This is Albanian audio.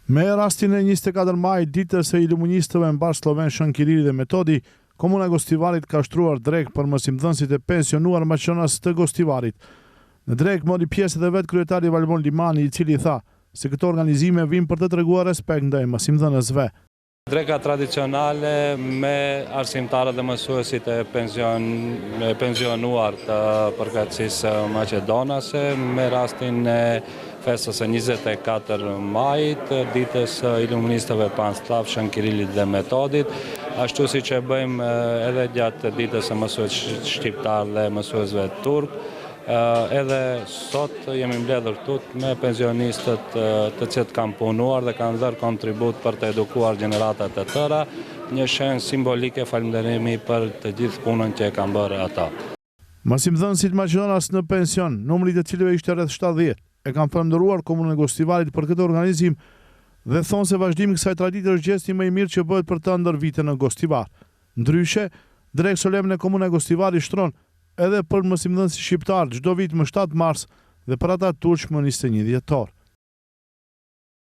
Me rastin e 24 maj, ditës së iluministëve mbar Sloven Shën Kirili dhe Metodi, Komuna e Gostivarit ka shtruar drek për mësimdhënësit e pensionuar maqenas të Gostivarit. Në drek mori pjesë edhe vetë kryetari Valmon Limani, i cili tha se këto organizime vijnë për të treguar respekt ndaj mësimdhënësve. Dreka tradicionale me arsimtarët dhe mësuesit e pensionuar të përkatësisë maqedonase, me rastin e festës e 24 majit, ditës iluministëve Panslav, Shën Kirilit dhe Metodit, ashtu si që bëjmë edhe gjatë ditës e mësues shqiptar dhe mësuesve turk. Edhe sot jemi mbledhur tut me pensionistët të cilët kanë punuar dhe kanë dhënë kontribut për të edukuar gjeneratat e tëra, një shenjë simbolike falënderimi për të gjithë punën që e kanë bërë ata. Mësimdhënësit maqedonas në pension, numri të cilëve ishte rreth 70, e kanë falënderuar Komunën e Gostivarit për këtë organizim dhe thonë se vazhdimi i kësaj tradite është gjesti më i mirë që bëhet për të ëndër vite në Gostivar. Ndryshe, drek solemn e Komuna e Gostivarit shtron edhe për mësimdhënësit shqiptar çdo vit më 7 mars dhe për ata turq më 21 dhjetor.